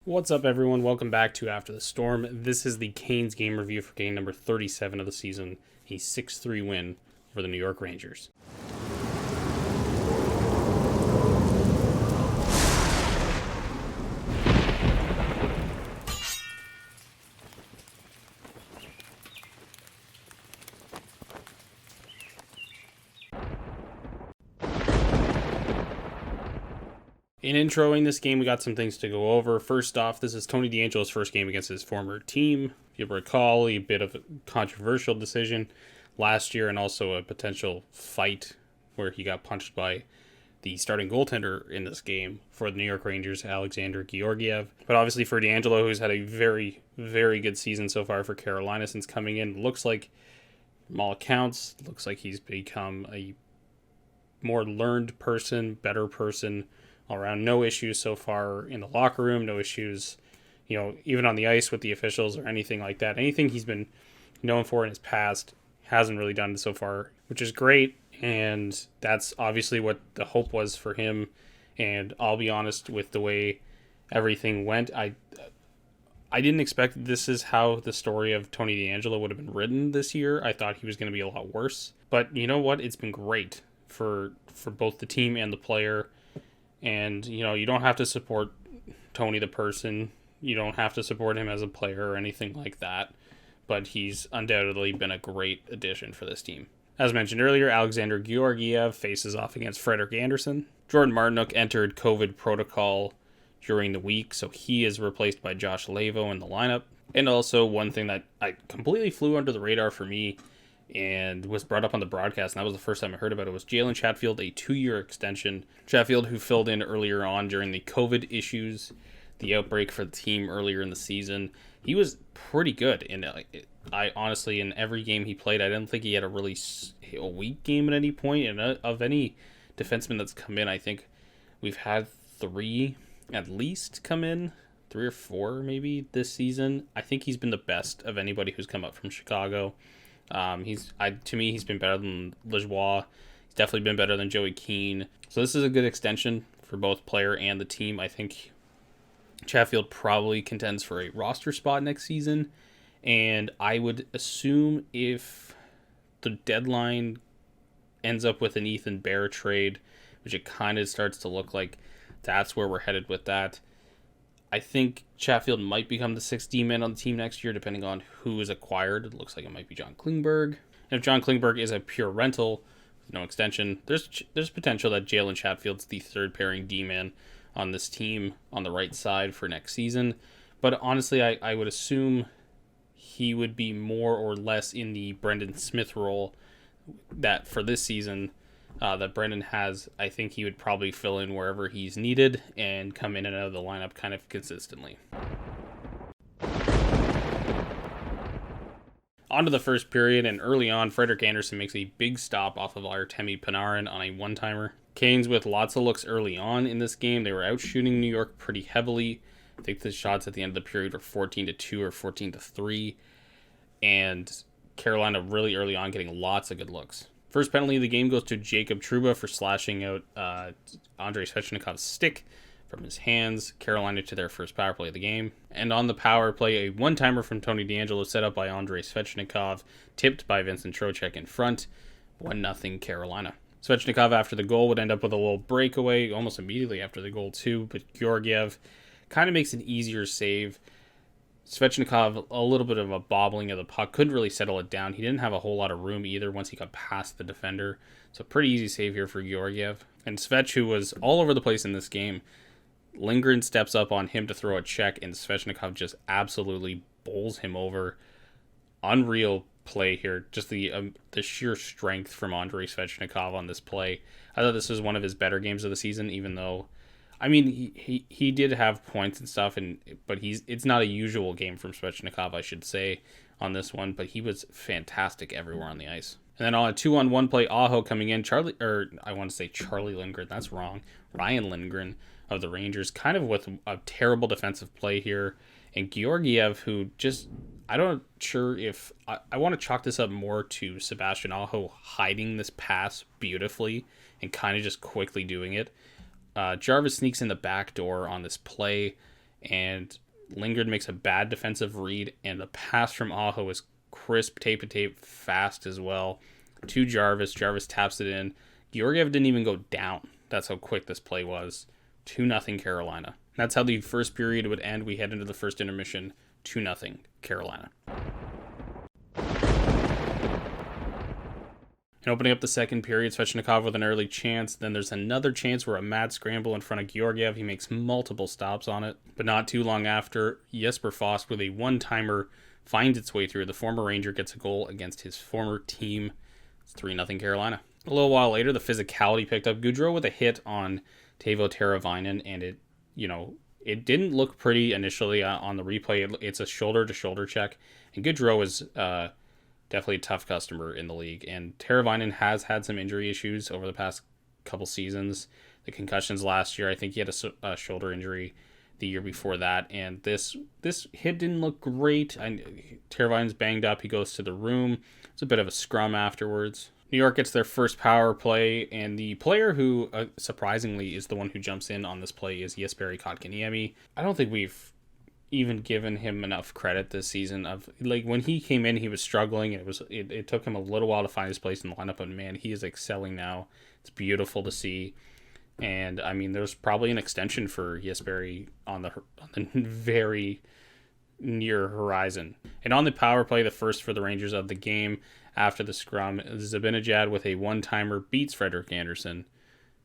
What's up, everyone? Welcome back to After the Storm. This is the Canes game review for game number 37 of the season, a 6-3 win for the New York Rangers. In introing this game, we got some things to go over. First off, this is Tony DeAngelo's first game against his former team. If you recall, a bit of a controversial decision last year and also a potential fight where he got punched by the starting goaltender in this game for the New York Rangers, Alexander Georgiev. But obviously for DeAngelo, who's had a very, very good season so far for Carolina since coming in, looks like, from all accounts, looks like he's become a more learned person, better person all around. No issues so far in the locker room, no issues, even on the ice with the officials or anything like that. Anything he's been known for in his past hasn't really done so far, which is great. And that's obviously what the hope was for him. And I'll be honest, with the way everything went, I didn't expect this is how the story of Tony DeAngelo would have been written this year. I thought he was going to be a lot worse. But you know what? It's been great for both the team and the player. And, you don't have to support Tony the person. You don't have to support him as a player or anything like that. But he's undoubtedly been a great addition for this team. As mentioned earlier, Alexander Georgiev faces off against Frederik Andersen. Jordan Martinook entered COVID protocol during the week, so he is replaced by Josh Lavo in the lineup. And also, one thing that I completely flew under the radar for me and was brought up on the broadcast, and that was the first time I heard about it, was Jalen Chatfield, a 2-year extension. Chatfield, who filled in earlier on during the COVID issues, the outbreak for the team earlier in the season. He was pretty good. And I honestly, in every game he played, I didn't think he had a weak game at any point. And of any defenseman that's come in, I think we've had 3 at least come in, 3 or 4 maybe this season. I think he's been the best of anybody who's come up from Chicago. To me, he's been better than Lajoie. He's definitely been better than Joey Keane. So this is a good extension for both player and the team. I think Chatfield probably contends for a roster spot next season. And I would assume if the deadline ends up with an Ethan Bear trade, which it kind of starts to look like that's where we're headed with that, I think Chatfield might become the 6th D-man on the team next year, depending on who is acquired. It looks like it might be John Klingberg. And if John Klingberg is a pure rental with no extension, there's potential that Jalen Chatfield's the 3rd pairing D-man on this team on the right side for next season. But honestly, I would assume he would be more or less in the Brendan Smith role that for this season that Brendan has. I think he would probably fill in wherever he's needed and come in and out of the lineup kind of consistently. On to the first period, and early on, Frederik Andersen makes a big stop off of Artemi Panarin on a one-timer. Canes with lots of looks early on in this game. They were out shooting New York pretty heavily. I think the shots at the end of the period were 14-2 or 14-3. And Carolina really early on getting lots of good looks. First penalty of the game goes to Jacob Trouba for slashing out Andrei Svechnikov's stick from his hands. Carolina to their first power play of the game. And on the power play, a one-timer from Tony DeAngelo set up by Andrei Svechnikov, tipped by Vincent Trocheck in front. 1-0 Carolina. Svechnikov after the goal would end up with a little breakaway almost immediately after the goal too, but Georgiev kind of makes an easier save. Svechnikov, a little bit of a bobbling of the puck, couldn't really settle it down. He didn't have a whole lot of room either once he got past the defender. So pretty easy save here for Georgiev. And Svech, who was all over the place in this game, Lindgren steps up on him to throw a check, and Svechnikov just absolutely bowls him over. Unreal play here. Just the sheer strength from Andrei Svechnikov on this play. I thought this was one of his better games of the season, even though, I mean, he did have points and stuff, but it's not a usual game from Svechnikov, I should say, on this one, but he was fantastic everywhere on the ice. And then on a 2-on-1 play, Aho coming in, Charlie Lindgren, that's wrong, Ryan Lindgren of the Rangers, kind of with a terrible defensive play here, and Georgiev, who just, I'm not sure if, I want to chalk this up more to Sebastian Aho hiding this pass beautifully and kind of just quickly doing it. Jarvis sneaks in the back door on this play and Lingard makes a bad defensive read, and the pass from Aho is crisp, tape to tape, fast as well. To Jarvis. Jarvis taps it in. Georgiev didn't even go down. That's how quick this play was. 2-0 Carolina. That's how the first period would end. We head into the first intermission. 2-0 Carolina. And opening up the second period, Svechnikov with an early chance. Then there's another chance where a mad scramble in front of Georgiev. He makes multiple stops on it. But not too long after, Jesper Foss with a one-timer finds its way through. The former Ranger gets a goal against his former team. It's 3-0 Carolina. A little while later, the physicality picked up. Gaudreau with a hit on Teuvo Teravainen, and it didn't look pretty initially on the replay. It's a shoulder-to-shoulder check, and Gaudreau is definitely a tough customer in the league. And Teravainen has had some injury issues over the past couple seasons. The concussions last year, I think he had a shoulder injury the year before that, and this hit didn't look great. Teravainen's banged up. He goes to the room. It's a bit of a scrum afterwards. New York gets their first power play, and the player who, surprisingly, is the one who jumps in on this play is Jesperi Kotkaniemi. I don't think we've even given him enough credit this season. When he came in, he was struggling. It took him a little while to find his place in the lineup, but man, he is excelling now. It's beautiful to see. And I mean, there's probably an extension for Jesperi on the very near horizon. And on the power play, the first for the Rangers of the game after the scrum, Zibanejad with a one-timer beats Frederik Andersen.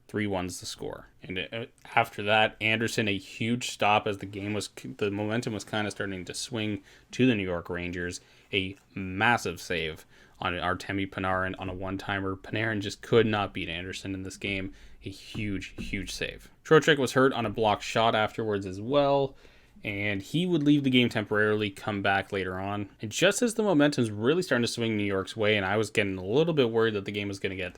3-1's the score. And after that, Andersen, a huge stop as the momentum was kind of starting to swing to the New York Rangers. A massive save on Artemi Panarin on a one-timer. Panarin just could not beat Andersen in this game. A huge, huge save. Trocheck was hurt on a blocked shot afterwards as well, and he would leave the game temporarily, come back later on. And just as the momentum's really starting to swing New York's way, and I was getting a little bit worried that the game was going to get,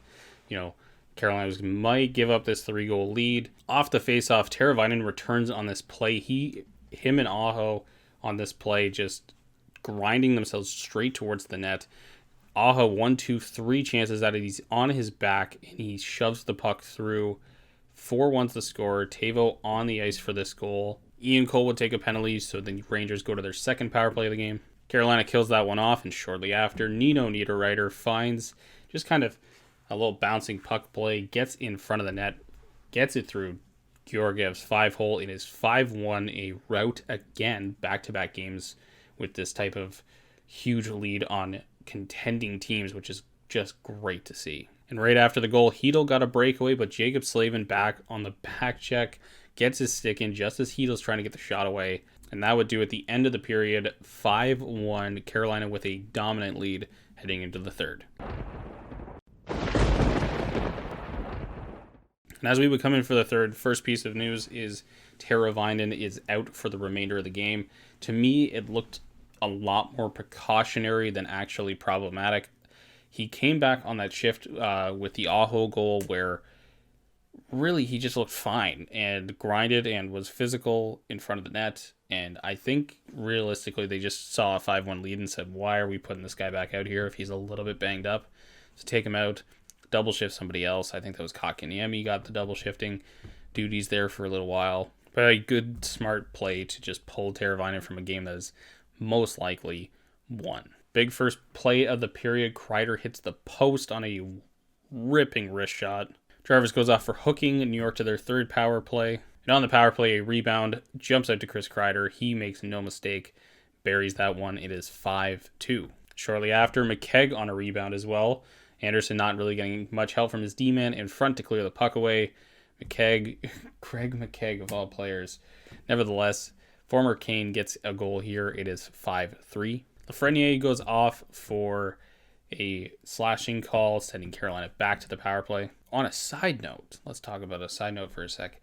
Carolina might give up this 3-goal lead. Off the face-off, Teravainen returns on this play. Him and Aho on this play just grinding themselves straight towards the net. Aho 1, 2, 3 chances out of he's on his back, and he shoves the puck through. 4-1's the score. Teuvo on the ice for this goal. Ian Cole would take a penalty, so the Rangers go to their second power play of the game. Carolina kills that one off, and shortly after, Nino Niederreiter finds just kind of a little bouncing puck play, gets in front of the net, gets it through Georgiev's 5-hole. It is 5-1, a rout again, back-to-back games with this type of huge lead on contending teams, which is just great to see. And right after the goal, Hedl got a breakaway, but Jacob Slavin back on the back check, gets his stick in just as Hedl's trying to get the shot away. And that would do at the end of the period, 5-1, Carolina with a dominant lead heading into the third. And as we would come in for the third, first piece of news is Teravainen is out for the remainder of the game. To me, it looked a lot more precautionary than actually problematic. He came back on that shift with the Aho goal where really he just looked fine and grinded and was physical in front of the net. And I think realistically they just saw a 5-1 lead and said, why are we putting this guy back out here if he's a little bit banged up? So take him out, double shift somebody else. I think that was Kotkaniemi got the double shifting duties there for a little while. But a good, smart play to just pull Teravainen from a game that is most likely won. Big first play of the period. Kreider hits the post on a ripping wrist shot. Travis goes off for hooking New York to their third power play. And on the power play, a rebound jumps out to Chris Kreider. He makes no mistake, buries that one. It is 5-2. Shortly after, McKegg on a rebound as well. Anderson not really getting much help from his D-man in front to clear the puck away. Craig McKegg of all players. Nevertheless, former Kane gets a goal here. It is 5-3. Lafreniere goes off for a slashing call, sending Carolina back to the power play. On a side note, let's talk about a side note for a sec.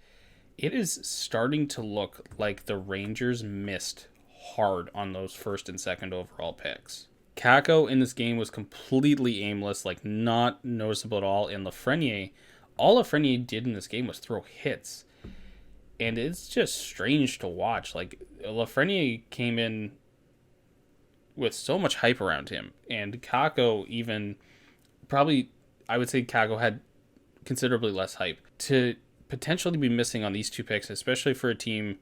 It is starting to look like the Rangers missed hard on those first and second overall picks. Kakko in this game was completely aimless, like not noticeable at all. And all Lafreniere did in this game was throw hits. And it's just strange to watch. Like, Lafreniere came in with so much hype around him. And Kakko even, probably, I would say Kakko had considerably less hype. To potentially be missing on these two picks, especially for a team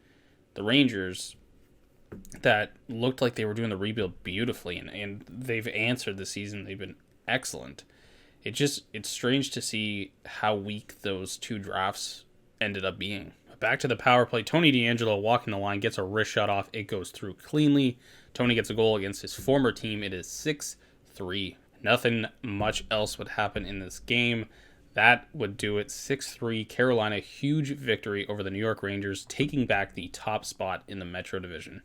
the Rangers that looked like they were doing the rebuild beautifully, and they've answered this season. They've been excellent. It's strange to see how weak those two drafts ended up being. Back to the power play. Tony DeAngelo walking the line, gets a wrist shot off. It goes through cleanly. Tony gets a goal against his former team. It is 6-3. Nothing much else would happen in this game. That would do it. 6-3. Carolina, huge victory over the New York Rangers, taking back the top spot in the Metro Division.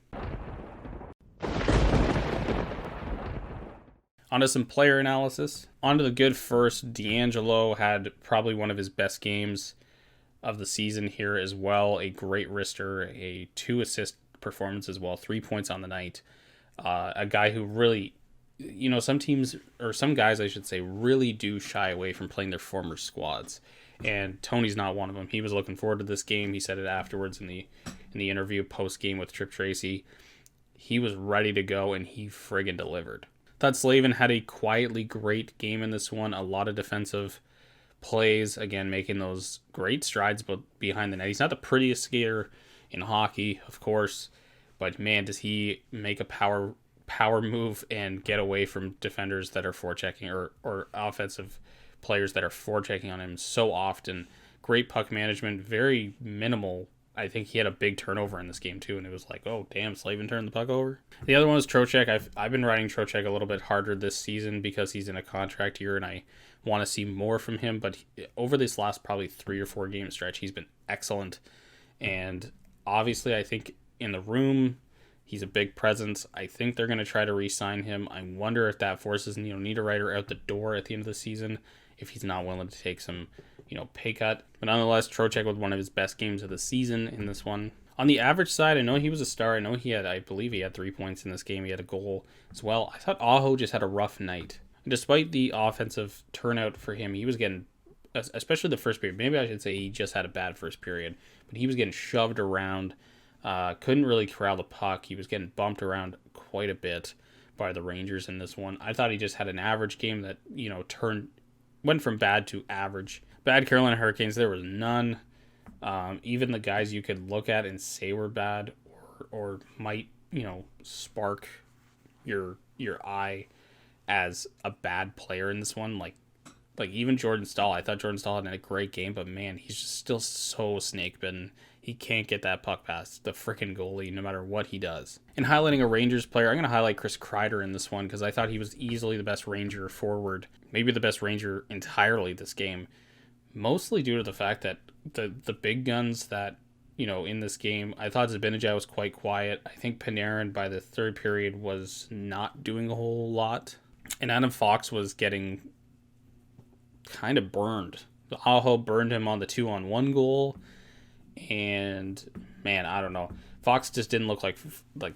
On to some player analysis. On to the good first. DeAngelo had probably one of his best games of the season here as well. A great wrister, a 2-assist performance as well, 3 points on the night. A guy who really, some teams, or some guys I should say, really do shy away from playing their former squads. And Tony's not one of them. He was looking forward to this game. He said it afterwards in the interview post-game with Tripp Tracy. He was ready to go, and he friggin' delivered. Thought Slavin had a quietly great game in this one. A lot of defensive plays, again, making those great strides but behind the net. He's not the prettiest skater in hockey, of course, but man, does he make a power move and get away from defenders that are forechecking or offensive players that are forechecking on him so often. Great puck management, very minimal. I think he had a big turnover in this game too, and it was like, oh damn, Slavin turned the puck over. The other one was Trocheck. I've been riding Trocheck a little bit harder this season because he's in a contract year, and I want to see more from him. But over this last probably 3 or 4 game stretch, he's been excellent. And obviously, I think in the room, he's a big presence. I think they're going to try to re-sign him. I wonder if that forces Niederreiter out the door at the end of the season if he's not willing to take some pay cut. But nonetheless, Trocheck was one of his best games of the season in this one. On the average side, I know he was a star. I believe he had 3 points in this game. He had a goal as well. I thought Aho just had a rough night. And despite the offensive turnout for him, he was getting, especially the first period, maybe I should say he just had a bad first period, but he was getting shoved around, couldn't really corral the puck. He was getting bumped around quite a bit by the Rangers in this one. I thought he just had an average game that, went from bad to average. Bad Carolina Hurricanes, there was none. Even the guys you could look at and say were bad or might, spark your eye as a bad player in this one. Like even Jordan Staal. I thought Jordan Staal had a great game, but man, he's just still so snake-bitten. He can't get that puck past the freaking goalie no matter what he does. And highlighting a Rangers player, I'm going to highlight Chris Kreider in this one because I thought he was easily the best Ranger forward. Maybe the best Ranger entirely this game. Mostly due to the fact that the big guns that, in this game, I thought Zibanejad was quite quiet. I think Panarin by the third period was not doing a whole lot. And Adam Fox was getting kind of burned. Aho burned him on the 2-on-1 goal. And, man, I don't know. Fox just didn't look like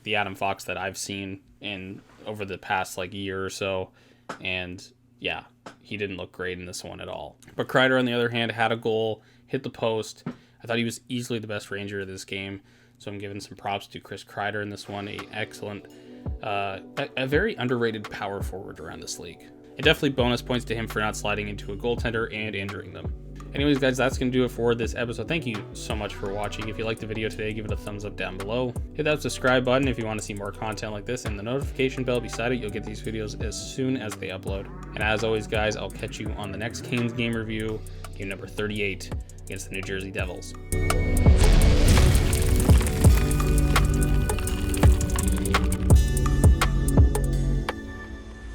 the Adam Fox that I've seen over the past, year or so. And, yeah, he didn't look great in this one at all. But Kreider, on the other hand, had a goal, hit the post. I thought he was easily the best Ranger of this game. So I'm giving some props to Chris Kreider in this one. A excellent, a very underrated power forward around this league. And definitely bonus points to him for not sliding into a goaltender and injuring them. Anyways, guys, that's going to do it for this episode. Thank you so much for watching. If you liked the video today, give it a thumbs up down below. Hit that subscribe button if you want to see more content like this, and the notification bell beside it. You'll get these videos as soon as they upload. And as always, guys, I'll catch you on the next Canes game review, game number 38 against the New Jersey Devils.